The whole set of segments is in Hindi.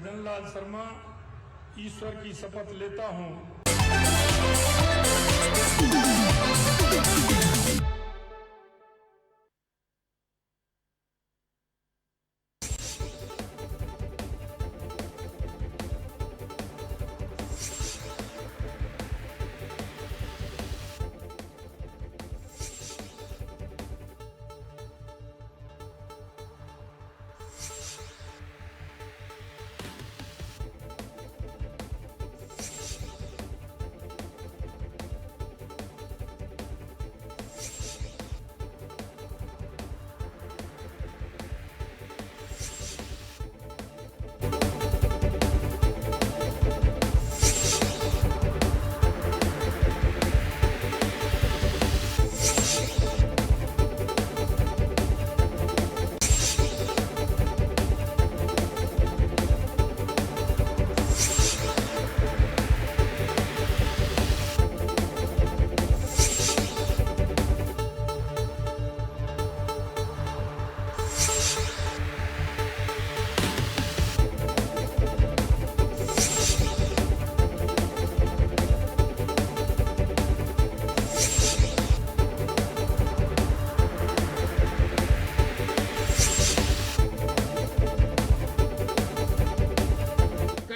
भजनलाल शर्मा ईश्वर की शपथ लेता हूं।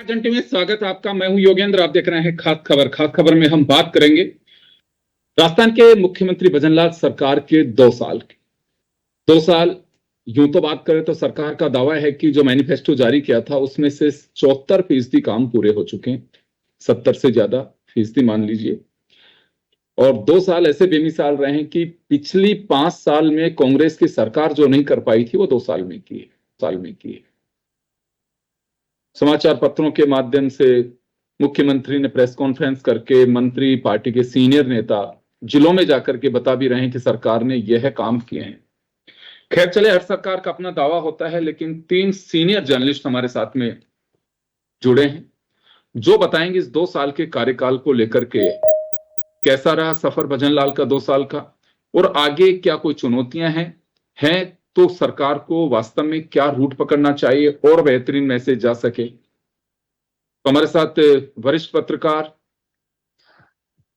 घंटे में स्वागत आपका। मैं हूं योगेंद्र, आप देख रहे हैं खास खबर। खास खबर में हम बात करेंगे राजस्थान के मुख्यमंत्री भजनलाल सरकार के 2 साल की। 2 साल यूं तो बात करें तो सरकार का दावा है कि जो मैनिफेस्टो जारी किया था उसमें से 74% काम पूरे हो चुके हैं, 70 से ज्यादा फीसदी मान लीजिए। और 2 साल ऐसे बेमिसाल रहे हैं कि पिछली 5 साल में कांग्रेस की सरकार जो नहीं कर पाई थी वो 2 साल में की है। समाचार पत्रों के माध्यम से मुख्यमंत्री ने प्रेस कॉन्फ्रेंस करके मंत्री, पार्टी के सीनियर नेता जिलों में जाकर के बता भी रहे हैं कि सरकार ने यह काम किए हैं। खैर चले, हर सरकार का अपना दावा होता है, लेकिन 3 सीनियर जर्नलिस्ट हमारे साथ में जुड़े हैं जो बताएंगे इस 2 साल के कार्यकाल को लेकर के कैसा रहा सफर भजनलाल का 2 साल का, और आगे क्या कोई चुनौतियां हैं तो सरकार को वास्तव में क्या रूट पकड़ना चाहिए और बेहतरीन मैसेज जा सके। तो हमारे साथ वरिष्ठ पत्रकार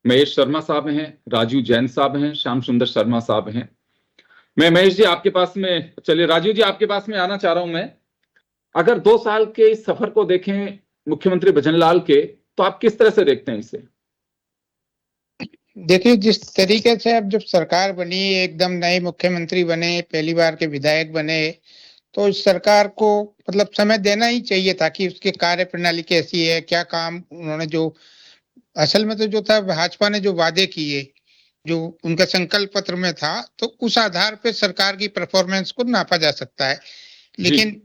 महेश शर्मा साहब हैं, राजीव जैन साहब हैं, श्याम सुंदर शर्मा साहब हैं। मैं महेश जी आपके पास में, चलिए राजीव जी आपके पास में आना चाह रहा हूं मैं। अगर 2 साल के इस सफर को देखें मुख्यमंत्री भजनलाल के, तो आप किस तरह से देखते हैं इसे? देखिए, जिस तरीके से अब जब सरकार बनी, एकदम नए मुख्यमंत्री बने, पहली बार के विधायक बने, तो इस सरकार को मतलब समय देना ही चाहिए था कि उसकी कार्य प्रणाली कैसी है, क्या काम उन्होंने जो असल में तो जो था भाजपा ने जो वादे किए, जो उनका संकल्प पत्र में था, तो उस आधार पे सरकार की परफॉर्मेंस को नापा जा सकता है। लेकिन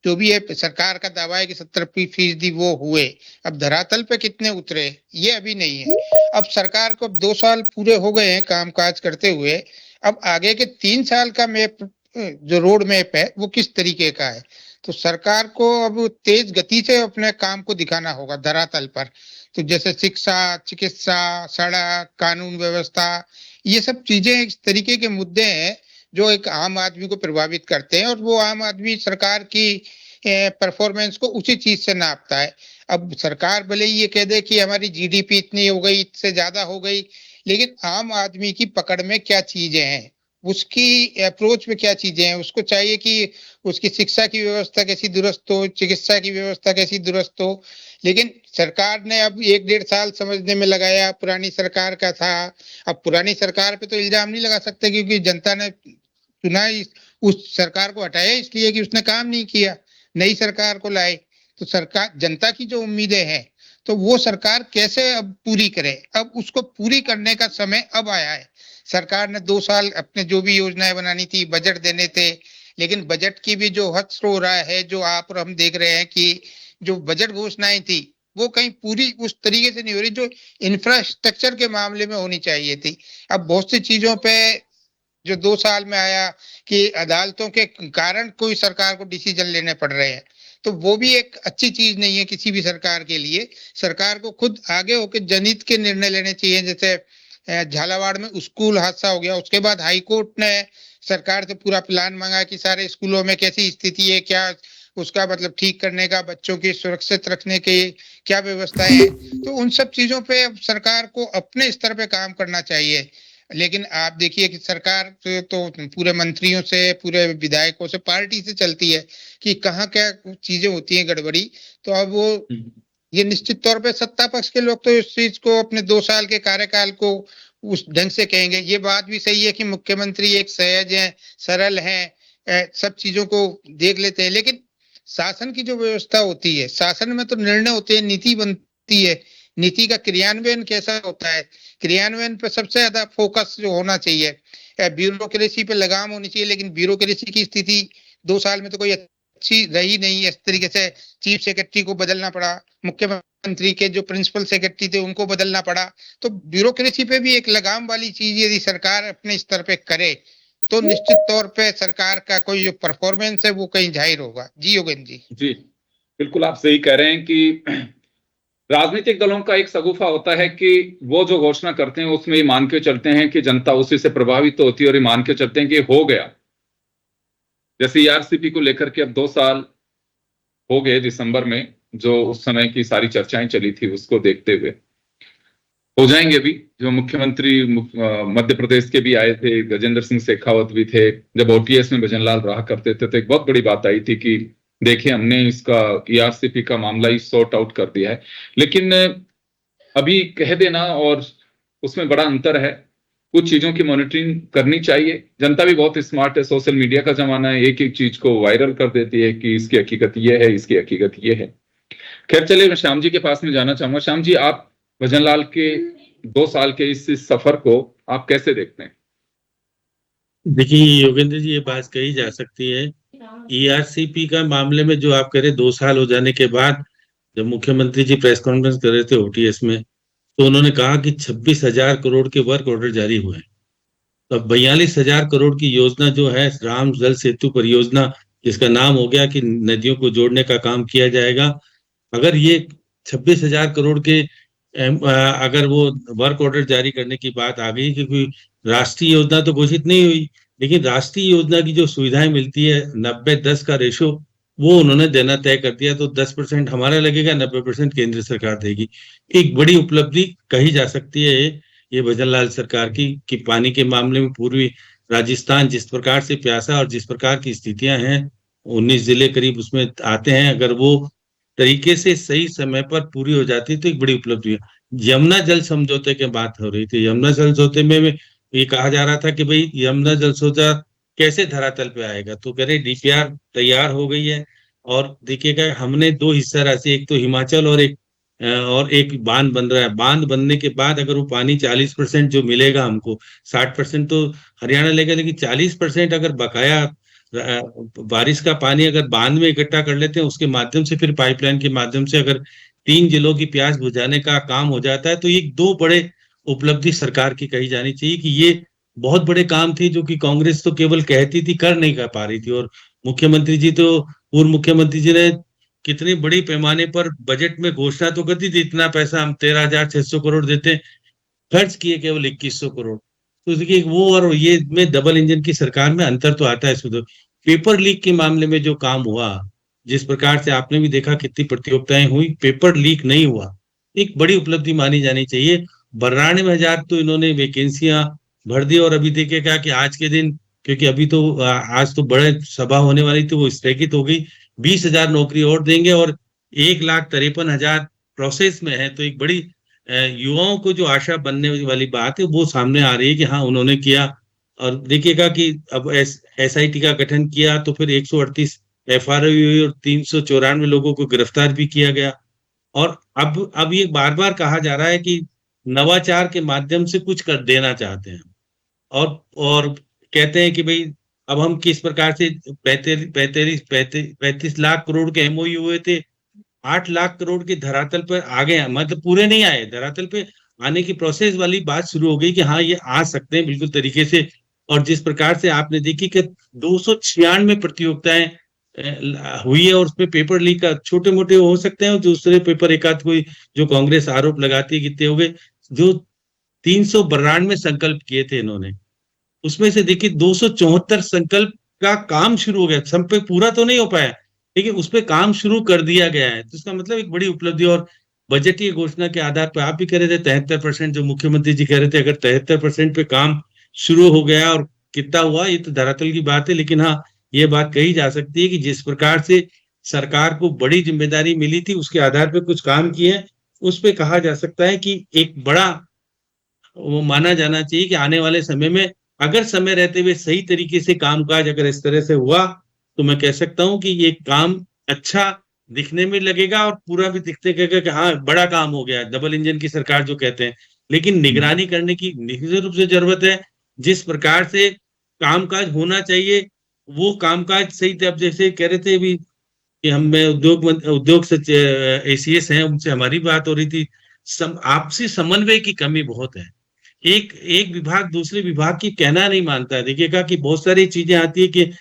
जो भी है, सरकार का दावा है कि 70% वो हुए, अब धरातल पे कितने उतरे ये अभी नहीं है। अब सरकार को 2 साल पूरे हो गए हैं कामकाज करते हुए, अब आगे के 3 साल का मैप, जो रोड मैप है, वो किस तरीके का है, तो सरकार को अब तेज गति से अपने काम को दिखाना होगा धरातल पर। तो जैसे शिक्षा, चिकित्सा, सड़क, कानून व्यवस्था, ये सब चीजें इस तरीके के मुद्दे हैं जो एक आम आदमी को प्रभावित करते हैं, और वो आम आदमी सरकार की परफॉर्मेंस को उसी चीज से नापता है। अब सरकार भले ही ये कह दे कि हमारी जीडीपी इतनी हो गई, इससे ज्यादा हो गई, लेकिन आम आदमी की पकड़ में क्या चीजें हैं, उसकी अप्रोच में क्या चीजें हैं, उसको चाहिए कि उसकी शिक्षा की व्यवस्था कैसी दुरुस्त हो, चिकित्सा की व्यवस्था कैसी दुरुस्त हो। लेकिन सरकार ने अब 1-1.5 साल समझने में लगाया, पुरानी सरकार का था। अब पुरानी सरकार पे तो इल्जाम नहीं लगा सकते, क्योंकि जनता ने चुना उस सरकार को हटाया इसलिए कि उसने काम नहीं किया, नई सरकार को लाए। तो सरकार, जनता की जो उम्मीदें हैं, तो वो सरकार कैसे अब पूरी करे, अब उसको पूरी करने का समय अब आया है। सरकार ने 2 साल अपने जो भी योजनाएं बनानी थी, बजट देने थे, लेकिन बजट की भी जो हद हो रहा है, जो आप और हम देख रहे हैं कि जो बजट घोषणाएं थी वो कहीं पूरी उस तरीके से नहीं हो रही जो इंफ्रास्ट्रक्चर के मामले में होनी चाहिए थी। अब बहुत सी चीजों पे जो 2 साल में आया कि अदालतों के कारण कोई सरकार को डिसीजन लेने पड़ रहे हैं, तो वो भी एक अच्छी चीज नहीं है किसी भी सरकार के लिए। सरकार को खुद आगे होकर जनहित के निर्णय लेने चाहिए। जैसे झालावाड़ में स्कूल हादसा हो गया, उसके बाद हाईकोर्ट ने सरकार से पूरा प्लान मांगा कि सारे स्कूलों में कैसी स्थिति है, क्या उसका मतलब ठीक करने का, बच्चों की सुरक्षित रखने की क्या व्यवस्था है, तो उन सब चीजों पे अब सरकार को अपने स्तर पे काम करना चाहिए। लेकिन आप देखिए कि सरकार तो पूरे मंत्रियों से, पूरे विधायकों से, पार्टी से चलती है कि कहाँ क्या चीजें होती हैं गड़बड़ी। तो अब वो ये निश्चित तौर पे सत्ता पक्ष के लोग तो इस चीज को अपने 2 साल के कार्यकाल को उस ढंग से कहेंगे। ये बात भी सही है कि मुख्यमंत्री एक सहज है, सरल है, सब चीजों को देख लेते हैं, लेकिन शासन की जो व्यवस्था होती है, शासन में तो निर्णय होते हैं, नीति बनती है, नीति का क्रियान्वयन कैसा होता है, क्रियान्वयन पे सबसे ज्यादा फोकस जो होना चाहिए। ब्यूरोक्रेसी पे लगाम होनी चाहिए, लेकिन ब्यूरोक्रेसी की स्थिति 2 साल में तो कोई अच्छी रही नहीं है। इस तरीके से चीफ सेक्रेटरी को बदलना पड़ा, मुख्यमंत्री के जो प्रिंसिपल सेक्रेटरी थे उनको बदलना पड़ा। तो ब्यूरोक्रेसी पे भी एक लगाम वाली चीज यदि सरकार अपने स्तर पे करे तो निश्चित तौर पे सरकार का कोई जो परफॉर्मेंस है वो कहीं जाहिर होगा। जी योगेंद्र जी। जी बिल्कुल, आप सही कह रहे हैं कि राजनीतिक दलों का एक सगुफा होता है कि वो जो घोषणा करते हैं उसमें ये मान के चलते हैं कि जनता उसी से प्रभावित होती है और ये मान के चलते हैं कि हो गया। जैसे ईआरसीपी को लेकर के अब 2 साल हो गए दिसंबर में, जो उस समय की सारी चर्चाएं चली थी उसको देखते हुए हो जाएंगे भी। जो मुख्यमंत्री मध्य प्रदेश के भी आए थे, गजेंद्र सिंह शेखावत भी थे, जब ओटीएस में भजनलाल रहा करते थे तो एक बहुत बड़ी बात आई थी कि देखिए हमने इसका ईआरसीपी का मामला ही सॉर्ट आउट कर दिया है। लेकिन अभी कह देना और उसमें बड़ा अंतर है। कुछ चीजों की मॉनिटरिंग करनी चाहिए। जनता भी बहुत स्मार्ट है, सोशल मीडिया का जमाना है, एक एक चीज को वायरल कर देती है कि इसकी हकीकत ये है, इसकी हकीकत ये है। खैर चलिए, मैं श्याम जी के पास में जाना चाहूंगा। श्याम जी, आप भजनलाल के 2 साल के इस सफर को आप कैसे देखते हैं? देखिए योगेंद्र जी, ये बात कही जा सकती है। ईआरसीपी का मामले में जो आप कह रहे 2 साल हो जाने के बाद जब मुख्यमंत्री जी प्रेस कॉन्फ्रेंस कर रहे थे ओटीएस में, तो उन्होंने कहा कि 26,000 करोड़ के वर्क ऑर्डर जारी हुए हैं। तो 42,000 करोड़ की योजना जो है राम जल सेतु परियोजना, जिसका नाम हो गया कि नदियों को जोड़ने का काम किया जाएगा, अगर ये 26,000 करोड़ के अगर वो वर्क ऑर्डर जारी करने की बात आ गई, क्योंकि राष्ट्रीय योजना तो घोषित नहीं हुई, लेकिन राष्ट्रीय योजना की जो सुविधाएं मिलती है 90-10 का रेशो, वो उन्होंने देना तय कर दिया। तो 10% हमारा लगेगा, 90% केंद्र सरकार देगी। एक बड़ी उपलब्धि कही जा सकती है ये भजनलाल सरकार की, कि पानी के मामले में पूर्वी राजस्थान जिस प्रकार से प्यासा और जिस प्रकार की स्थितियां हैं, 19 जिले करीब उसमें आते हैं, अगर वो तरीके से सही समय पर पूरी हो जाती है तो एक बड़ी उपलब्धि है। यमुना जल समझौते की बात हो रही थी। यमुना जल समझौते में ये कहा जा रहा था कि भाई यमुना जल समझौता कैसे धरातल पे आएगा, तो कह रहे डीपीआर तैयार हो गई है। और देखिएगा, हमने 2 हिस्सा राशि, एक तो हिमाचल और एक बांध बन रहा है। बांध बनने के बाद अगर वो पानी 40% जो मिलेगा हमको, 60% तो हरियाणा लेगा, लेकिन 40% अगर बकाया बारिश का पानी अगर बांध में इकट्ठा कर लेते हैं, उसके माध्यम से फिर पाइपलाइन के माध्यम से अगर 3 जिलों की प्यास बुझाने का काम हो जाता है, तो ये 2 बड़े उपलब्धि सरकार की कही जानी चाहिए कि ये बहुत बड़े काम थे जो कि कांग्रेस तो केवल कहती थी, कर नहीं कर पा रही थी। और मुख्यमंत्री जी तो, पूर्व मुख्यमंत्री जी ने कितने बड़ी पैमाने पर बजट में घोषणा तो कर दी थी, इतना पैसा हम 13,600 करोड़ देते, खर्च किए केवल 2,100 करोड़। तो देखिए वो और ये में डबल इंजन की सरकार में अंतर तो आता है इसमें। तो पेपर लीक के मामले में जो काम हुआ, जिस प्रकार से आपने भी देखा कितनी प्रतियोगिताएं हुई, पेपर लीक नहीं हुआ, एक बड़ी उपलब्धि मानी जानी चाहिए। 92,000 तो इन्होंने वैकेंसियां भर दी। और अभी देखिएगा कि आज के दिन, क्योंकि अभी तो आज तो बड़े सभा होने वाली थी, वो स्थगित हो गई, 20,000 नौकरी और देंगे और 1,53,000 प्रोसेस में है। तो एक बड़ी युवाओं को जो आशा बनने वाली बात है वो सामने आ रही है कि हाँ उन्होंने किया। और देखिएगा कि अब एसआईटी का गठन किया तो फिर 138 एफआईआर हुई और 394 लोगों को गिरफ्तार भी किया गया। और अब ये बार बार कहा जा रहा है कि नवाचार के माध्यम से कुछ कर देना चाहते हैं, और कहते हैं कि भाई अब हम किस प्रकार से 35 लाख करोड़ के एमओयू हुए थे, 8 लाख करोड़ के धरातल पर आ गए, मतलब पूरे नहीं आए, धरातल पे आने की प्रोसेस वाली बात शुरू हो गई कि हाँ ये आ सकते हैं बिल्कुल तरीके से। और जिस प्रकार से आपने देखी कि 296 प्रतियोगिताएं हुई है, और उसमें पेपर लीक का छोटे मोटे हो सकते हैं, और दूसरे पेपर एक आध कोई जो कांग्रेस आरोप लगाती है कितने हो गए। जो 392 संकल्प किए थे इन्होंने, उसमें से देखिए 274 संकल्प का काम शुरू हो गया, सब पे पूरा तो नहीं हो पाया, लेकिन उस पर काम शुरू कर दिया गया है, तो इसका मतलब एक बड़ी उपलब्धि। और बजटीय घोषणा के आधार पर आप भी कह रहे थे 73%, जो मुख्यमंत्री जी कह रहे थे, अगर 73% पे काम शुरू हो गया और कितना हुआ ये तो धरातल की बात है, लेकिन हाँ ये बात कही जा सकती है कि जिस प्रकार से सरकार को बड़ी जिम्मेदारी मिली थी उसके आधार पर कुछ काम किए हैं, उस पे कहा जा सकता है कि एक बड़ा वो माना जाना चाहिए कि आने वाले समय में अगर समय रहते हुए सही तरीके से कामकाज अगर इस तरह से हुआ तो मैं कह सकता हूं कि ये काम अच्छा दिखने में लगेगा और पूरा भी दिखते लगेगा कि हाँ बड़ा काम हो गया, डबल इंजन की सरकार जो कहते हैं। लेकिन निगरानी करने की निश्चित रूप से जरूरत है। जिस प्रकार से कामकाज होना चाहिए वो कामकाज सही थे। अब जैसे कह रहे थे भी कि हम मैं उद्योग सचिव एसीएस हैं, उनसे हमारी बात हो रही थी, आपसी समन्वय की कमी बहुत है। एक एक विभाग दूसरे विभाग की कहना नहीं मानता है। देखिएगा कि बहुत सारी चीजें आती है कि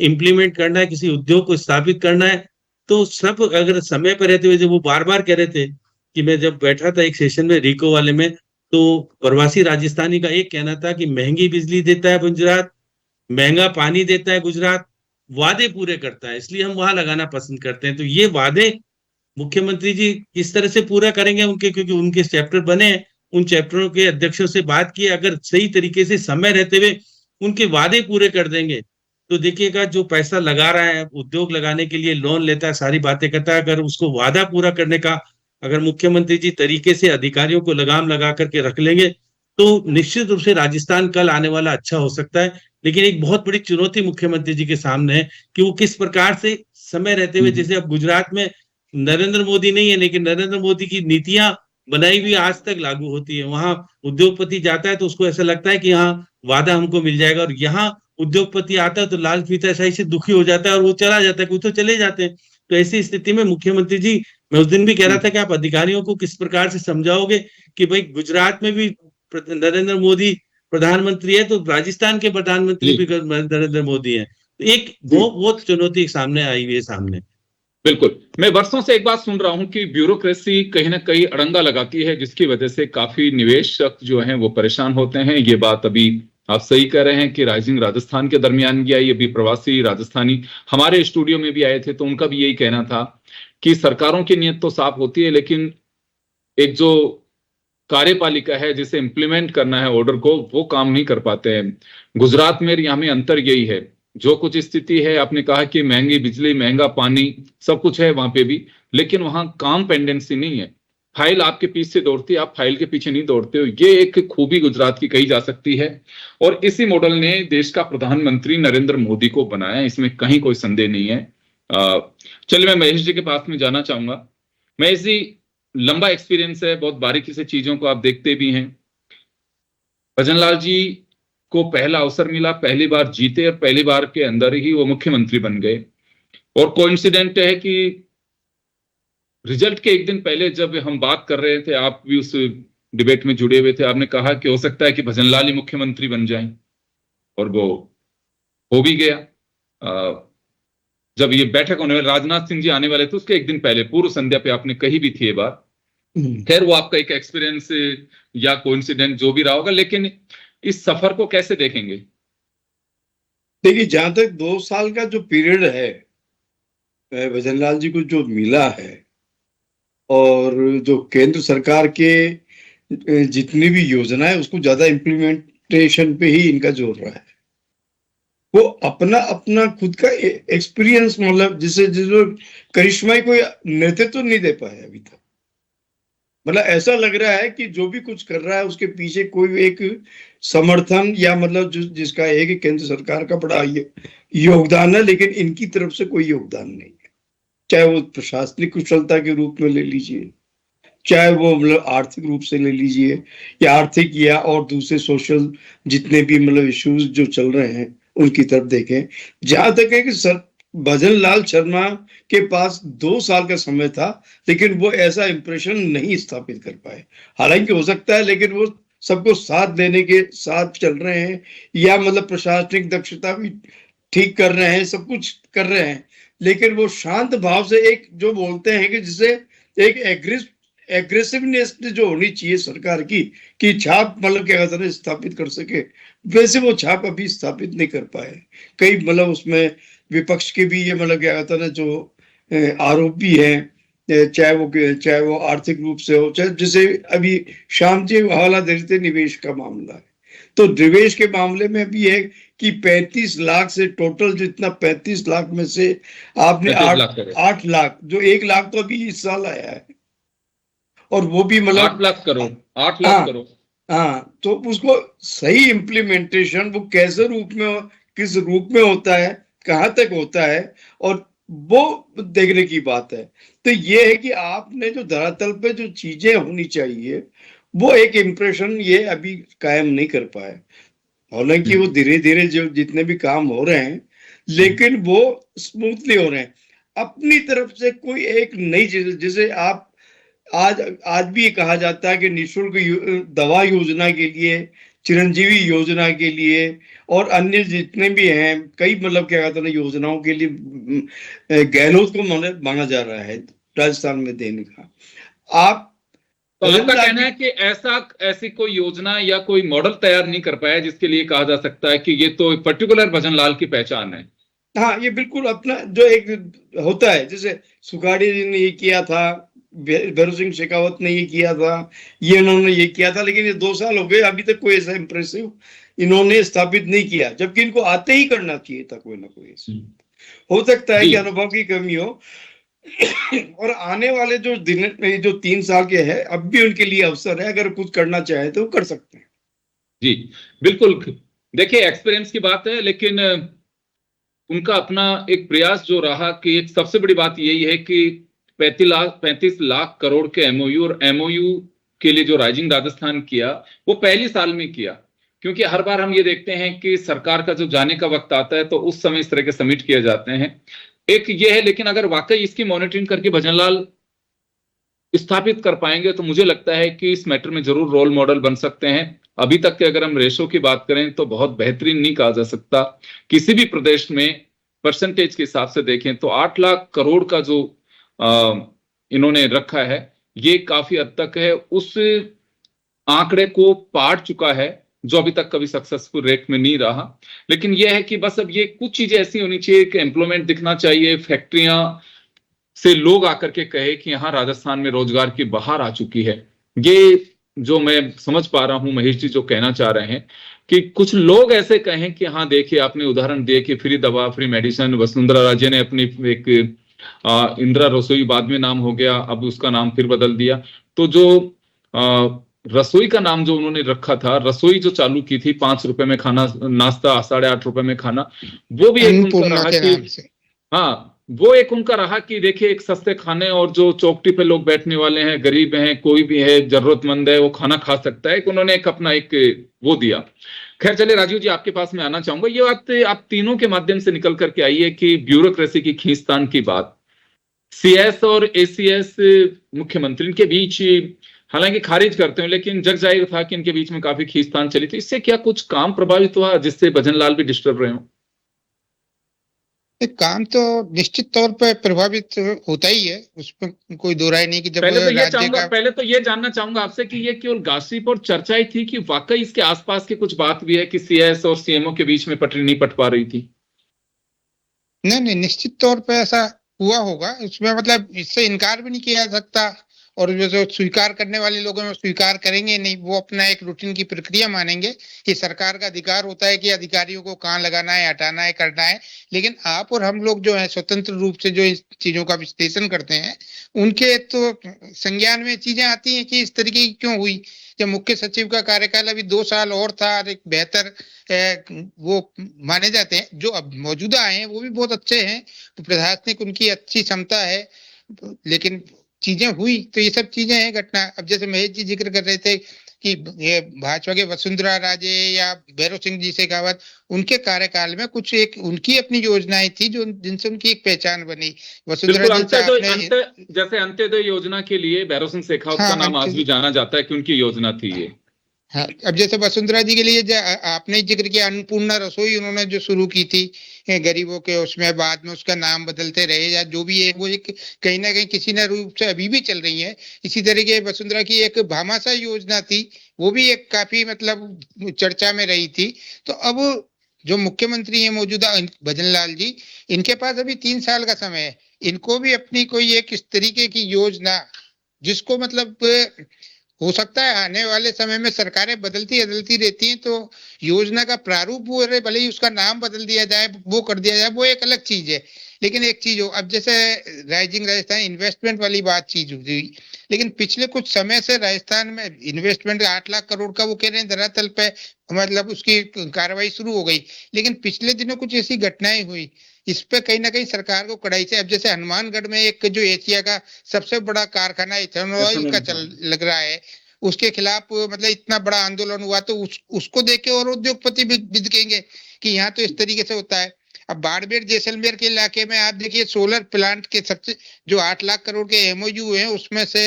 इम्प्लीमेंट करना है, किसी उद्योग को स्थापित करना है, तो सब अगर समय पर रहते हुए, जब वो बार बार कह रहे थे कि मैं जब बैठा था एक सेशन में रिको वाले में, तो प्रवासी राजस्थानी का एक कहना था कि महंगी बिजली देता है गुजरात, महंगा पानी देता है गुजरात, वादे पूरे करता है, इसलिए हम वहां लगाना पसंद करते हैं। तो ये वादे मुख्यमंत्री जी किस तरह से पूरा करेंगे उनके, क्योंकि उनके चैप्टर बने हैं, उन चैप्टरों के अध्यक्षों से बात की, अगर सही तरीके से समय रहते हुए उनके वादे पूरे कर देंगे तो देखिएगा जो पैसा लगा रहा है उद्योग लगाने के लिए, लोन लेता है, सारी बातें करता है, अगर उसको वादा पूरा करने का अगर मुख्यमंत्री जी तरीके से अधिकारियों को लगाम लगा करके रख लेंगे तो निश्चित रूप से राजस्थान कल आने वाला अच्छा हो सकता है। लेकिन एक बहुत बड़ी चुनौती मुख्यमंत्री जी के सामने है कि वो किस प्रकार से समय रहते हुए, जैसे अब गुजरात में नरेंद्र मोदी नहीं है लेकिन नरेंद्र मोदी की नीतियां बनाई हुई आज तक लागू होती है। वहां उद्योगपति जाता है तो उसको ऐसा लगता है कि हाँ वादा हमको मिल जाएगा, और यहाँ उद्योगपति आता है तो लाल फीताशाही से दुखी हो जाता है और वो चला जाता है, कुछ तो चले जाते हैं। तो ऐसी स्थिति में मुख्यमंत्री जी, मैं उस दिन भी कह रहा था कि आप अधिकारियों को किस प्रकार से समझाओगे कि भाई गुजरात में भी नरेंद्र मोदी प्रधानमंत्री है तो राजस्थान के प्रधानमंत्री भी नरेंद्र मोदी है। तो एक वो चुनौती सामने आई हुई है सामने। बिल्कुल, मैं वर्षों से एक बात सुन रहा हूं कि ब्यूरोक्रेसी कहीं ना कहीं अड़ंगा लगाती है, जिसकी वजह से काफी निवेशक जो हैं वो परेशान होते हैं। ये बात अभी आप सही कह रहे हैं कि राइजिंग राजस्थान के दरमियान भी आई, अभी प्रवासी राजस्थानी हमारे स्टूडियो में भी आए थे तो उनका भी यही कहना था कि सरकारों की नीयत तो साफ होती है लेकिन एक जो कार्यपालिका है जिसे इंप्लीमेंट करना है ऑर्डर को, वो काम नहीं कर पाते हैं। गुजरात में यहाँ में अंतर यही है, जो कुछ स्थिति है, आपने कहा कि महंगी बिजली, महंगा पानी, सब कुछ है वहां पे भी, लेकिन वहां काम पेंडेंसी नहीं है। फाइल आपके पीछे दौड़ती है, आप फाइल के पीछे नहीं दौड़ते हो। ये एक खूबी गुजरात की कही जा सकती है और इसी मॉडल ने देश का प्रधानमंत्री नरेंद्र मोदी को बनाया, इसमें कहीं कोई संदेह नहीं है। चलिए मैं महेश जी के पास में जाना चाहूंगा। महेश जी, लंबा एक्सपीरियंस है, बहुत बारीकी से चीजों को आप देखते भी हैं। भजनलाल जी को पहला अवसर मिला, पहली बार जीते और पहली बार के अंदर ही वो मुख्यमंत्री बन गए। और कोइंसिडेंट है कि रिजल्ट के एक दिन पहले जब हम बात कर रहे थे, आप भी उस डिबेट में जुड़े हुए थे, आपने कहा कि हो सकता है कि भजनलाल ही मुख्यमंत्री बन जाएं, और वो हो भी गया। जब ये बैठक होने वाली, राजनाथ सिंह जी आने वाले थे, उसके एक दिन पहले पूर्व संध्या पे आपने कही भी थी ये बात। खैर वो आपका एक एक्सपीरियंस या कोइंसिडेंट जो भी रहा होगा, लेकिन इस सफर को कैसे देखेंगे? देखिए, जहां तक 2 साल का जो पीरियड है भजनलाल जी को जो मिला है, और जो केंद्र सरकार के जितनी भी योजना है उसको ज्यादा इम्प्लीमेंटेशन पे ही इनका जोर रहा है। वो अपना अपना खुद का एक्सपीरियंस, मतलब जिसे करिश्माई कोई नेतृत्व तो नहीं दे पाए अभी तक। मतलब ऐसा लग रहा है कि जो भी कुछ कर रहा है उसके पीछे कोई एक समर्थन या मतलब जिसका है कि केंद्र सरकार का बड़ा योगदान है, लेकिन इनकी तरफ से कोई योगदान नहीं है। चाहे वो प्रशासनिक कुशलता के रूप में ले लीजिए, चाहे वो मतलब आर्थिक रूप से ले लीजिए, या आर्थिक या और दूसरे सोशल जितने भी मतलब इश्यूज जो चल रहे हैं उनकी तरफ देखें। जहां तक है कि सर भजनलाल शर्मा के पास 2 साल का समय था, लेकिन वो ऐसा इंप्रेशन नहीं स्थापित कर पाए। हालांकि हो सकता है, लेकिन वो सबको साथ देने के साथ चल रहे हैं, या मतलब प्रशासनिक दक्षता भी ठीक कर रहे हैं, सब कुछ कर रहे हैं, लेकिन वो शांत भाव से एक जो बोलते हैं कि जिसे एक एग्रेसिवनेस जो होनी चाहिए सरकार की, कि छाप मतलब क्या कहते हैं स्थापित कर सके, वैसे वो छाप अभी स्थापित नहीं कर पाए। कई मतलब उसमें विपक्ष के भी ये मतलब क्या कहता है ना, जो आरोप भी है, चाहे वो आर्थिक रूप से हो, चाहे जैसे अभी श्याम जी हवाला दे रहे थे निवेश का मामला है, तो निवेश के मामले में भी है कि 35 लाख से टोटल जितना 35 लाख में से आपने 8 लाख, जो 1 लाख तो अभी इस साल आया है, और वो भी मतलब 8 लाख करोड़, 8 लाख करोड़। हाँ, तो उसको सही इम्प्लीमेंटेशन वो कैसे रूप में, किस रूप में होता है, कहाँ तक होता है, और वो देखने की बात है। तो ये है कि आपने जो धरातल पे जो चीजें होनी चाहिए, वो एक इम्प्रेशन ये अभी कायम नहीं कर पाए। हालांकि वो धीरे धीरे जो जितने भी काम हो रहे हैं, लेकिन वो स्मूथली हो रहे हैं। अपनी तरफ से कोई एक नई चीज, जैसे आप आज भी कहा जाता है कि निःशुल्क दवा योजना के लिए, चिरंजीवी योजना के लिए और अन्य जितने भी हैं कई मतलब क्या कहते हैं योजनाओं के लिए गहलोत को माना जा रहा है राजस्थान में देने का। आप तो आपका कहना है कि ऐसी कोई योजना या कोई मॉडल तैयार नहीं कर पाया जिसके लिए कहा जा सकता है कि ये तो पर्टिकुलर भजनलाल की पहचान है। हाँ, ये बिल्कुल अपना जो एक होता है, जैसे सुखाड़ी जी ने ये किया था, भैरव सिंह शेखावत ने ये किया था, ये इन्होंने ये किया था, लेकिन ये 2 साल हो गए अभी तक कोई ऐसा इंप्रेसिव इन्होंने स्थापित नहीं किया, जबकि इनको आते ही करना चाहिए था कोई ना कोई। हो सकता है कि अनुभव की कमी हो, और आने वाले जो दिन, जो 3 साल के हैं, अब भी उनके लिए अवसर है, अगर कुछ करना चाहे तो कर सकते हैं। जी बिल्कुल, देखिए एक्सपीरियंस की बात है, लेकिन उनका अपना एक प्रयास जो रहा कि एक सबसे बड़ी बात यही है कि 35 लाख करोड़ के एमओयू और एमओयू के लिए जो राइजिंग राजस्थान किया वो पहली साल में किया, क्योंकि हर बार हम ये देखते हैं कि सरकार का जो जाने का वक्त आता है तो उस समय इस तरह के समिट किए जाते हैं। एक ये है, लेकिन अगर वाकई इसकी मॉनिटरिंग करके भजनलाल स्थापित कर पाएंगे तो मुझे लगता है कि इस मैटर में जरूर रोल मॉडल बन सकते हैं। अभी तक के अगर हम रेशो की बात करें तो बहुत बेहतरीन नहीं कहा जा सकता। किसी भी प्रदेश में परसेंटेज के हिसाब से देखें तो 8 लाख करोड़ का जो इन्होंने रखा है ये काफी हद तक है, उस आंकड़े को पार चुका है जो अभी तक कभी सक्सेसफुल रेट में नहीं रहा। लेकिन यह है कि बस अब ये कुछ चीजें ऐसी होनी चाहिए कि एम्प्लॉयमेंट दिखना चाहिए, फैक्ट्रियां से लोग आकर के कहे कि यहाँ राजस्थान में रोजगार की बहार आ चुकी है। ये जो मैं समझ पा रहा हूं महेश जी जो कहना चाह रहे हैं कि कुछ लोग ऐसे कहें कि हाँ देखिए आपने उदाहरण दिए कि फ्री दवा, फ्री मेडिसिन, वसुंधरा राजे ने अपनी एक इंदिरा रसोई बाद में नाम हो गया, अब उसका नाम फिर बदल दिया। तो जो रसोई का नाम जो उन्होंने रखा था, रसोई जो चालू की थी 5 रुपए में खाना नाश्ता, 8.5 रुपए में खाना, वो भी एक उनका रहा कि हाँ वो एक उनका रहा कि देखिए एक सस्ते खाने, और जो चौकटी पे लोग बैठने वाले हैं, गरीब हैं, कोई भी है जरूरतमंद है, वो खाना खा सकता है, उन्होंने एक अपना एक वो दिया। खैर चलिए राजीव जी आपके पास में आना चाहूंगा। ये बात आप तीनों के माध्यम से निकल करके आई है कि ब्यूरोक्रेसी की खींचतान की बात सीएस और एसीएस मुख्यमंत्री के बीच हालांकि खारिज करते हैं, लेकिन जग जाहिर था कि इनके बीच में काफी खींचतान चली थी। इससे क्या कुछ काम प्रभावित हुआ जिससे भजनलाल भी डिस्टर्ब रहे हो? काम तो निश्चित तौर पर प्रभावित होता ही है, उसमें कोई दो राय नहीं कि जब पहले तो ये जानना चाहूंगा आपसे कि ये केवल गॉसिप और चर्चा ही थी कि वाकई इसके आसपास की कुछ बात भी है कि सीएस और सीएमओ के बीच में पटरी नहीं पट पा रही थी? नहीं, निश्चित तौर पर ऐसा हुआ होगा, इसमें मतलब इससे इनकार भी नहीं किया जा सकता, और जो स्वीकार करने वाले लोग हैं वो स्वीकार करेंगे नहीं, वो अपना एक रूटीन की प्रक्रिया मानेंगे कि सरकार का अधिकार होता है कि अधिकारियों को कहाँ लगाना है, हटाना है, करना है। लेकिन आप और हम लोग जो है स्वतंत्र रूप से जो इस चीजों का विश्लेषण करते हैं, उनके तो संज्ञान में चीजें आती हैं कि इस तरीके की क्यों हुई। जब मुख्य सचिव का कार्यकाल अभी 2 साल और था, एक बेहतर वो माने जाते हैं, जो अब मौजूदा आए हैं वो भी बहुत अच्छे हैं, तो प्रशासनिक उनकी अच्छी क्षमता है, लेकिन चीजें हुई तो ये सब चीजें हैं घटना। अब जैसे महेश जी जिक्र कर रहे थे कि ये भाजपा के वसुंधरा राजे या भैरव सिंह जी शेखावत, उनके कार्यकाल में कुछ एक उनकी अपनी योजनाएं थी जो जिनसे उनकी एक पहचान बनी। वसुंधरा जी जैसे अंत्योदय योजना के लिए भैरव सिंह शेखावत का नाम आज भी जाना जाता है कि उनकी योजना थी ये। हाँ, अब जैसे वसुंधरा जी के लिए आपने जिक्र किया अन्नपूर्णा रसोई उन्होंने जो शुरू की थी गरीबों के, उसमें बाद में उसका नाम बदलते रहे या जो भी है, वो एक कहीं ना कहीं किसी न रूप से अभी भी चल रही है। इसी तरीके वसुंधरा की एक भामाशाह योजना थी, वो भी एक काफी मतलब चर्चा में रही थी। तो अब जो मुख्यमंत्री है मौजूदा भजनलाल जी, इनके पास अभी 3 साल का समय है। इनको भी अपनी कोई एक इस तरीके की योजना, जिसको मतलब हो सकता है आने वाले समय में सरकारें बदलती बदलती रहती हैं, तो योजना का प्रारूप वो भले ही उसका नाम बदल दिया जाए, वो कर दिया जाए, वो एक अलग चीज है। लेकिन एक चीज हो, अब जैसे राइजिंग राजस्थान इन्वेस्टमेंट वाली बात चीज हुई, लेकिन पिछले कुछ समय से राजस्थान में इन्वेस्टमेंट 8 लाख करोड़ का वो कह रहे हैं धरातल पे, मतलब उसकी कार्रवाई शुरू हो गई। लेकिन पिछले दिनों कुछ ऐसी घटनाएं हुई, इस पे कहीं ना कहीं सरकार को कड़ाई से, अब जैसे हनुमानगढ़ में एक जो एशिया का सबसे बड़ा कारखाना इथेनॉल का लग रहा है, उसके खिलाफ मतलब इतना बड़ा आंदोलन हुआ, तो उसको देख के और उद्योगपति भी बिदकेंगे कि यहाँ तो इस तरीके से होता है। अब बाड़मेर जैसलमेर के इलाके में आप देखिए, सोलर प्लांट के सबसे जो 8 लाख करोड़ के एमओयू हैं, उसमें से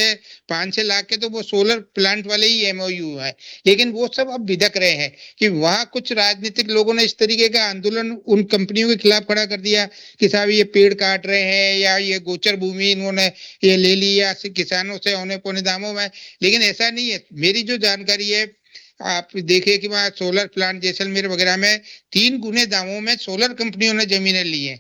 5-6 लाख के तो वो सोलर प्लांट वाले ही एमओयू हैं। लेकिन वो सब अब बिदक रहे हैं कि वहां कुछ राजनीतिक लोगों ने इस तरीके का आंदोलन उन कंपनियों के खिलाफ खड़ा कर दिया कि साहब ये पेड़ काट रहे हैं, या ये गोचर भूमि इन्होंने ये ले लिया किसानों से औने पौने दामों में। लेकिन ऐसा नहीं है, मेरी जो जानकारी है, आप देखिए कि वहाँ सोलर प्लांट जैसलमेर वगैरह में 3 गुने दामों में सोलर कंपनियों ने जमीनें ली हैं।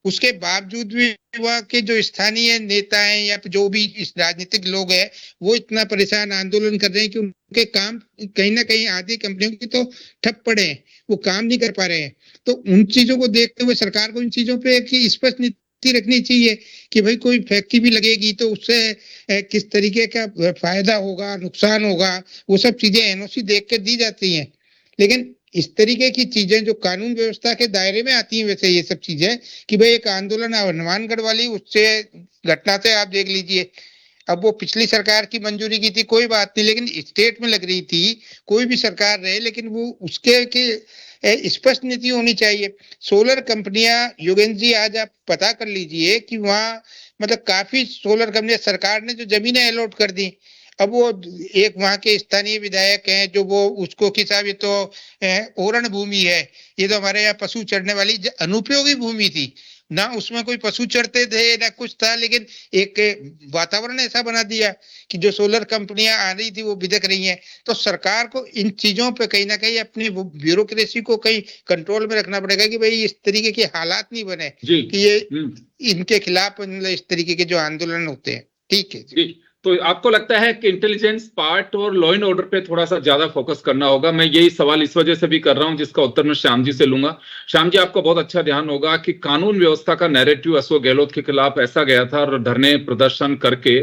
उसके बावजूद भी वहाँ के जो स्थानीय नेता हैं या जो भी इस राजनीतिक लोग हैं, वो इतना परेशान आंदोलन कर रहे हैं कि उनके काम कहीं ना कहीं आधी कंपनियों की तो ठप पड़े हैं, वो काम नहीं कर पा रहे हैं। तो उन चीजों को देखते हुए सरकार को इन चीजों पे एक स्पष्ट नीति रखनी चाहिए कि भाई कोई फैक्ट्री भी लगेगी तो उससे किस तरीके का फायदा होगा, नुकसान होगा, वो सब चीजें एनओसी देख के दी जाती हैं। लेकिन इस तरीके की चीजें जो कानून व्यवस्था के दायरे में आती हैं, वैसे ये सब चीजें कि भाई एक आंदोलन हनुमानगढ़ वाली उससे घटना से आप देख लीजिए, अब वो पिछली सरकार की मंजूरी की थी, कोई बात नहीं, लेकिन स्टेट में लग रही थी, कोई भी सरकार रहे, लेकिन वो उसके की स्पष्ट नीति होनी चाहिए। सोलर कंपनियां, योगेंद्र जी आज आप पता कर लीजिए कि वहाँ मतलब काफी सोलर कंपनियां सरकार ने जो जमीनें अलॉट कर दी, अब वो एक वहाँ के स्थानीय विधायक हैं जो वो उसको कि साहब ये तो ओरण भूमि है, ये तो हमारे यहाँ पशु चढ़ने वाली अनुपयोगी भूमि थी ना, उसमें कोई पशु चढ़ते थे ना कुछ था, लेकिन एक वातावरण ऐसा बना दिया कि जो सोलर कंपनियां आ रही थी वो बिदक रही हैं। तो सरकार को इन चीजों पे कहीं ना कहीं अपनी ब्यूरोक्रेसी को कहीं कंट्रोल में रखना पड़ेगा कि भाई इस तरीके के हालात नहीं बने कि ये इनके खिलाफ इस तरीके के जो आंदोलन होते हैं। ठीक है जी। तो आपको लगता है कि इंटेलिजेंस पार्ट और लॉ एंड ऑर्डर पे थोड़ा सा ज्यादा फोकस करना होगा? मैं यही सवाल इस वजह से भी कर रहा हूं जिसका उत्तर मैं श्याम जी से लूंगा। श्याम जी, आपको बहुत अच्छा ध्यान होगा कि कानून व्यवस्था का नैरेटिव अशोक गहलोत के खिलाफ ऐसा गया था और धरने प्रदर्शन करके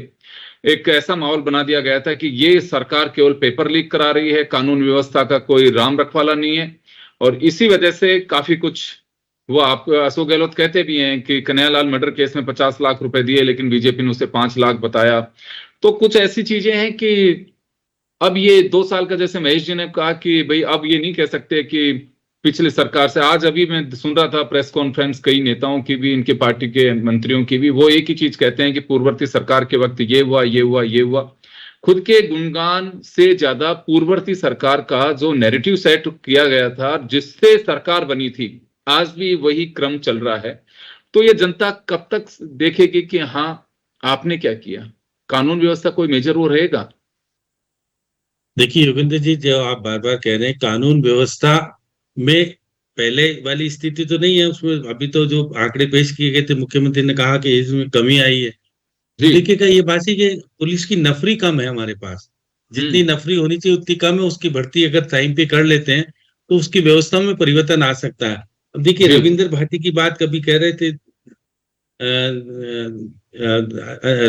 एक ऐसा माहौल बना दिया गया था कि ये सरकार केवल पेपर लीक करा रही है, कानून व्यवस्था का कोई राम रखवाला नहीं है। और इसी वजह से काफी कुछ वो आप अशोक गहलोत कहते भी हैं कि कन्हैयालाल मर्डर केस में 50 लाख रुपए दिए, लेकिन बीजेपी ने उसे 5 लाख बताया। तो कुछ ऐसी चीजें हैं कि अब ये 2 साल का, जैसे महेश जी ने कहा कि भाई अब ये नहीं कह सकते कि पिछली सरकार से, आज अभी मैं सुन रहा था प्रेस कॉन्फ्रेंस कई नेताओं की भी, इनके पार्टी के मंत्रियों की भी, वो एक ही चीज कहते हैं कि पूर्ववर्ती सरकार के वक्त ये हुआ ये हुआ ये हुआ। खुद के गुणगान से ज्यादा पूर्ववर्ती सरकार का जो नैरेटिव सेट किया गया था जिससे सरकार बनी थी, आज भी वही क्रम चल रहा है। तो ये जनता कब तक देखेगी कि हाँ आपने क्या किया? कानून व्यवस्था कोई मेजर वो रहेगा? देखिए योगेंद्र जी, जो आप बार बार कह रहे हैं कानून व्यवस्था में पहले वाली स्थिति तो नहीं है, उसमें अभी तो जो आंकड़े पेश किए गए थे, मुख्यमंत्री ने कहा कि इसमें कमी आई है। देखिएगा ये बात है कि पुलिस की नफरी कम है हमारे पास, जितनी नफरी होनी चाहिए उतनी कम है। उसकी भर्ती अगर टाइम पे कर लेते हैं तो उसकी व्यवस्था में परिवर्तन आ सकता है। अब देखिए रविंद्र भाटी की बात कभी कह रहे थे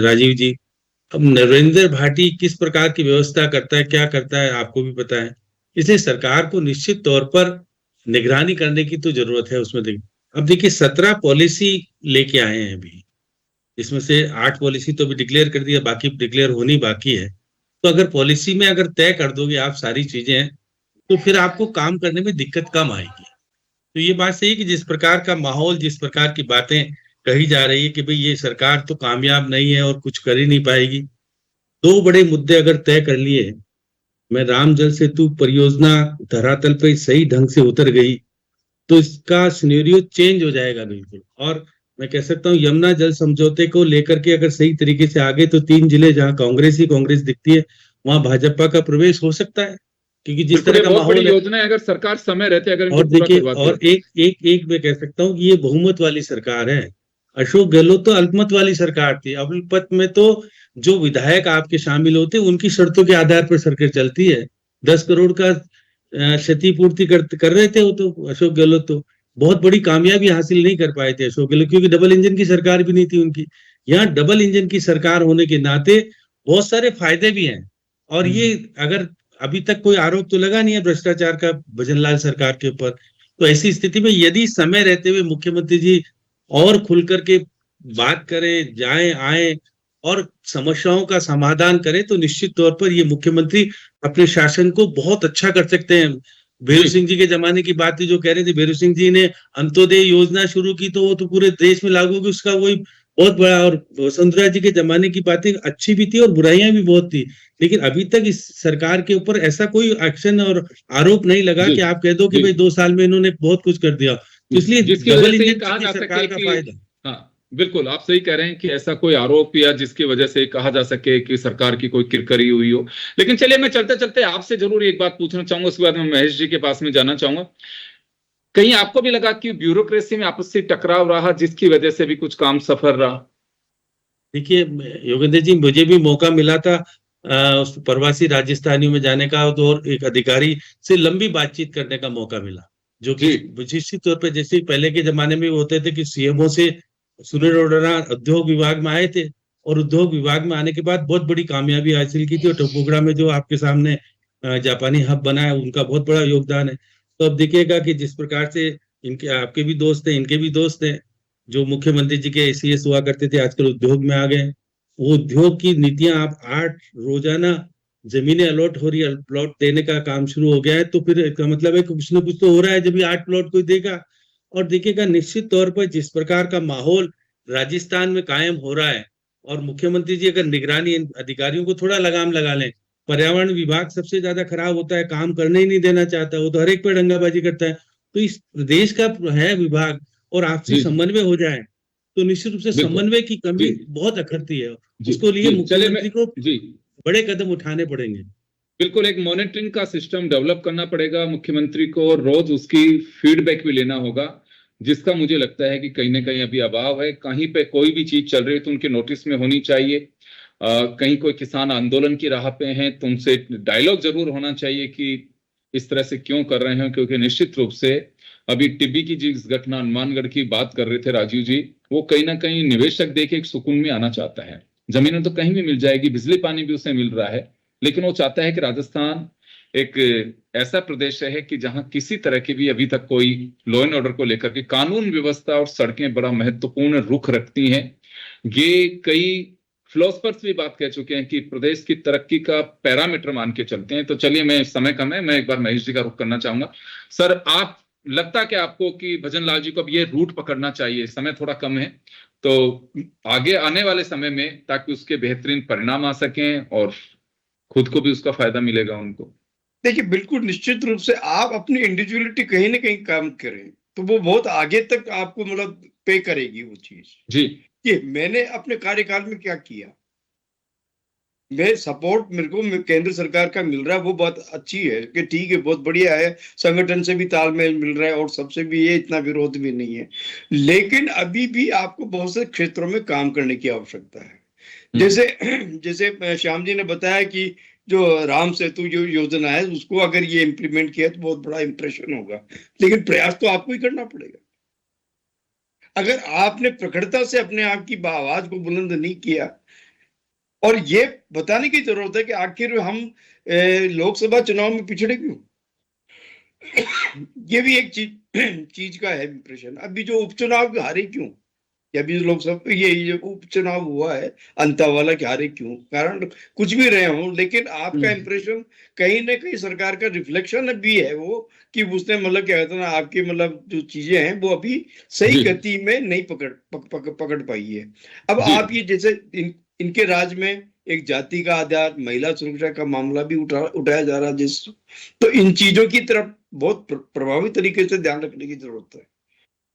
राजीव जी, अब नरेंद्र भाटी किस प्रकार की व्यवस्था करता है, क्या करता है, आपको भी पता है। इसलिए सरकार को निश्चित तौर पर निगरानी करने की तो जरूरत है उसमें। अब देखिए 17 पॉलिसी लेके आए हैं अभी, इसमें से 8 पॉलिसी तो अभी डिक्लेयर कर दिया, बाकी डिक्लेयर होनी बाकी है। तो अगर पॉलिसी में अगर तय कर दोगे आप सारी चीजें, तो फिर आपको काम करने में दिक्कत कम आएगी। तो ये बात सही है कि जिस प्रकार का माहौल, जिस प्रकार की बातें कही जा रही है कि भाई ये सरकार तो कामयाब नहीं है और कुछ कर ही नहीं पाएगी। 2 बड़े मुद्दे अगर तय कर लिए, मैं राम जल सेतु परियोजना धरातल पे सही ढंग से उतर गई तो इसका सिनेरियो चेंज हो जाएगा बिल्कुल। और मैं कह सकता हूँ यमुना जल समझौते को लेकर के अगर सही तरीके से आगे, तो 3 जिले जहाँ कांग्रेस ही कांग्रेस दिखती है वहां भाजपा का प्रवेश हो सकता है। क्योंकि जिस बिल्कुल तरह ये का बहुत बड़ी माहौल है। योजना है, अगर सरकार समय रहते अगर इनको और पूरा देखिए, करवाती। और एक मैं कह सकता हूँ कि ये बहुमत वाली सरकार है। अशोक गहलोत तो अल्पमत वाली सरकार थी। अल्पमत में तो जो विधायक आपके शामिल होते हैं उनकी शर्तों के आधार पर सरकार चलती है। 10 करोड़ का क्षतिपूर्ति कर रहे थे वो तो अशोक गहलोत तो बहुत बड़ी कामयाबी हासिल नहीं कर पाए थे अशोक गहलोत, क्योंकि डबल इंजन की सरकार भी नहीं थी उनकी। यहाँ डबल इंजन की सरकार होने के नाते बहुत सारे फायदे भी हैं। और ये अगर अभी तक कोई आरोप तो लगा नहीं है भ्रष्टाचार का भजनलाल सरकार के ऊपर, तो ऐसी स्थिति में यदि समय रहते हुए मुख्यमंत्री जी और खुल करके बात करें, जाएं आए और समस्याओं का समाधान करें, तो निश्चित तौर पर ये मुख्यमंत्री अपने शासन को बहुत अच्छा कर सकते हैं। भैरू सिंह जी के जमाने की बात थी, जो कह रहे थे भैरू सिंह जी ने अंत्योदय योजना शुरू की तो वो तो पूरे देश में लागू हुई, उसका वही बहुत बड़ा। और वसुंधरा जी के जमाने की बातें अच्छी भी थी और बुराइयां भी बहुत थी, लेकिन अभी तक इस सरकार के ऊपर ऐसा कोई एक्शन और आरोप नहीं लगा जी कि आप कह दो कि जी भाई 2 साल में इन्होंने बहुत कुछ कर दिया। तो इसलिए जिसकी डबल वजह से ये इंजन कहा की जा सरकार सके का कि, फायदा। हाँ बिल्कुल आप सही कह रहे हैं कि ऐसा कोई आरोप या जिसकी वजह से कहा जा सके कि सरकार की कोई किरकरी हुई हो। लेकिन चलिए मैं चलते चलते आपसे जरूर एक बात पूछना चाहूंगा, उसके बाद मैं महेश जी के पास में जाना चाहूंगा। कहीं आपको भी लगा कि ब्यूरोक्रेसी में आपसी टकराव रहा जिसकी वजह से भी कुछ काम सफल रहा? देखिए योगेंद्र जी, मुझे भी मौका मिला था उस प्रवासी राजस्थानियों में जाने का, तो और एक अधिकारी से लंबी बातचीत करने का मौका मिला, जो कि जी निश्चित तौर पे जैसे पहले के जमाने में होते थे कि सीएमओ से सुनील अरोड़ा उद्योग विभाग में आए थे, और उद्योग विभाग में आने के बाद बहुत बड़ी कामयाबी हासिल की थी। और टोपोगड़ा में जो आपके सामने जापानी हब बना है, उनका बहुत बड़ा योगदान है। तो अब देखिएगा कि जिस प्रकार से इनके आपके भी दोस्त हैं, इनके भी दोस्त हैं, जो मुख्यमंत्री जी के एसीएस हुआ करते थे, आजकल उद्योग में आ गए। वो उद्योग की नीतियां आप 8 रोजाना जमीनें अलॉट हो रही है, प्लॉट देने का काम शुरू हो गया है, तो फिर इसका मतलब है कुछ ना कुछ तो हो रहा है जब भी 8 प्लॉट कोई देगा। और देखिएगा निश्चित तौर पर जिस प्रकार का माहौल राजस्थान में कायम हो रहा है, और मुख्यमंत्री जी अगर निगरानी इन अधिकारियों को थोड़ा लगाम लगा लें। पर्यावरण विभाग सबसे ज्यादा खराब होता है, काम करने ही नहीं देना चाहता, वो तो हर एक पे दंगाबाजी करता है। तो इस प्रदेश का है विभाग, और आपसी जी समन्वय हो जाए तो निश्चित रूप से बिल्कुल समन्वय की जी कमी बहुत अखरती है। जी उसको लिए जी चलिए मैं मुख्यमंत्री को जी बड़े कदम उठाने पड़ेंगे। बिल्कुल एक मॉनिटरिंग का सिस्टम डेवलप करना पड़ेगा मुख्यमंत्री को, और रोज उसकी फीडबैक भी लेना होगा, जिसका मुझे लगता है कि कहीं ना कहीं अभी अभाव है। कहीं पे कोई भी चीज चल रही है तो उनके नोटिस में होनी चाहिए। कहीं कोई किसान आंदोलन की राह पे हैं तो उनसे डायलॉग जरूर होना चाहिए कि इस तरह से क्यों कर रहे हैं, क्योंकि निश्चित रूप से अभी टिब्बी की जिस घटना हनुमानगढ़ की बात कर रहे थे राजीव जी, वो कहीं ना कहीं निवेशक देख एक सुकून में आना चाहता है। जमीनें तो कहीं भी मिल जाएगी, बिजली पानी भी उसे मिल रहा है, लेकिन वो चाहता है कि राजस्थान एक ऐसा प्रदेश है कि जहां किसी तरह की भी अभी तक कोई लॉ एंड ऑर्डर को लेकर के कानून व्यवस्था और सड़कें बड़ा महत्वपूर्ण रुख रखती हैं। ये कई फिलोसफर्स भी बात कह चुके हैं कि प्रदेश की तरक्की का पैरामीटर मान के चलते हैं। तो चलिए, मैं समय कम है, मैं एक बार महेश जी का रुख करना चाहूंगा। सर, आप लगता क्या आपको कि भजनलाल जी को अब ये रूट पकड़ना चाहिए? समय थोड़ा कम है, तो आगे आने वाले समय में ताकि उसके बेहतरीन परिणाम आ सकें और खुद को भी उसका फायदा मिलेगा उनको। देखिए, बिल्कुल निश्चित रूप से आप अपनी इंडिविजुअलिटी कहीं ना कहीं काम करें तो वो बहुत आगे तक आपको मतलब पे करेगी वो चीज जी कि मैंने अपने कार्यकाल में क्या किया। मैं सपोर्ट मेरे को केंद्र सरकार का मिल रहा है, वो बहुत अच्छी है कि ठीक है, बहुत बढ़िया है, संगठन से भी तालमेल मिल रहा है और सबसे भी ये इतना विरोध भी नहीं है। लेकिन अभी भी आपको बहुत से क्षेत्रों में काम करने की आवश्यकता है। जैसे जैसे श्याम जी ने बताया कि जो राम सेतु जो योजना है उसको अगर ये इम्प्लीमेंट किया तो बहुत बड़ा इंप्रेशन होगा, लेकिन प्रयास तो आपको ही करना पड़ेगा। अगर आपने प्रखरता से अपने आप की आवाज को बुलंद नहीं किया, और ये बताने की जरूरत है कि आखिर हम लोकसभा चुनाव में पिछड़े क्यों। ये भी एक चीज का है इंप्रेशन। अभी जो उपचुनाव हारे क्यों, या भी लोकसभा ये उपचुनाव हुआ है अंता वाला, क्या हारे क्यों, कारण कुछ भी रहे हो, लेकिन आपका इंप्रेशन कहीं ना कहीं सरकार का रिफ्लेक्शन भी है वो कि उसने मतलब क्या कहते हैं ना, आपकी मतलब जो चीजें हैं वो अभी सही गति में नहीं पकड़ पाई है। अब आप ये जैसे इनके राज्य में एक जाति का आधार, महिला सुरक्षा का मामला भी उठाया जा रहा है, तो इन चीजों की तरफ बहुत प्रभावी तरीके से ध्यान रखने की जरूरत है।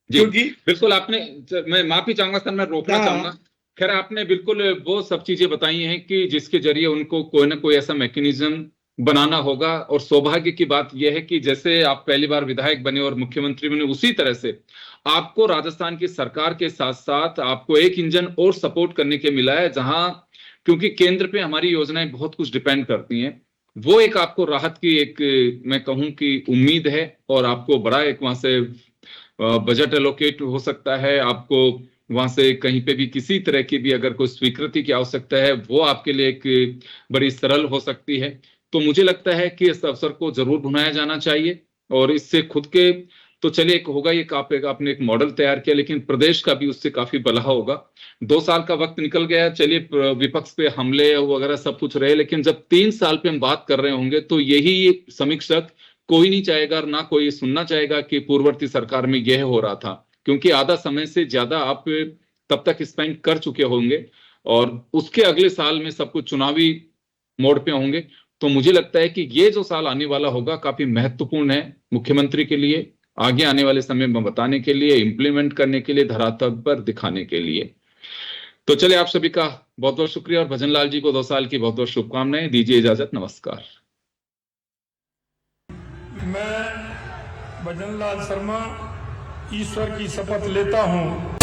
क्योंकि बिल्कुल आपने, मैं माफी चाहूंगा सर, मैं रोकना चाहूंगा। खैर, आपने बिल्कुल वो सब चीजें बताई हैं कि जिसके जरिए उनको कोई ना कोई ऐसा मैकेनिज्म बनाना होगा। और सौभाग्य की बात यह है कि जैसे आप पहली बार विधायक बने और मुख्यमंत्री बने, उसी तरह से आपको राजस्थान की सरकार के साथ साथ आपको एक इंजन और सपोर्ट करने के मिला है, जहां क्योंकि केंद्र पे हमारी योजनाएं बहुत कुछ डिपेंड करती हैं, वो एक आपको राहत की एक मैं कहूं कि उम्मीद है। और आपको बड़ा एक वहां से बजट एलोकेट हो सकता है, आपको वहां से कहीं पे भी किसी तरह की भी अगर कोई स्वीकृति की आवश्यकता है, वो आपके लिए एक बड़ी सरल हो सकती है। तो मुझे लगता है कि इस अवसर को जरूर भुनाया जाना चाहिए। और इससे खुद के तो चलिए एक होगा, ये आपने एक मॉडल तैयार किया, लेकिन प्रदेश का भी उससे काफी भला होगा। 2 साल का वक्त निकल गया, चलिए विपक्ष पे हमले वगैरह सब कुछ रहे, लेकिन जब 3 साल पे हम बात कर रहे होंगे तो यही समीक्षक कोई नहीं चाहेगा और ना कोई सुनना चाहेगा कि पूर्ववर्ती सरकार में यह हो रहा था, क्योंकि आधा समय से ज्यादा आप तब तक स्पेंड कर चुके होंगे और उसके अगले साल में सब कुछ चुनावी मोड पे होंगे। तो मुझे लगता है कि ये जो साल आने वाला होगा काफी महत्वपूर्ण है मुख्यमंत्री के लिए, आगे आने वाले समय में बताने के लिए, इंप्लीमेंट करने के लिए, धरातल पर दिखाने के लिए। तो चलिए, आप सभी का बहुत बहुत शुक्रिया और भजन लाल जी को 2 साल की बहुत बहुत शुभकामनाएं। दीजिए इजाजत, नमस्कार। मैं भजन लाल शर्मा ईश्वर की शपथ लेता हूं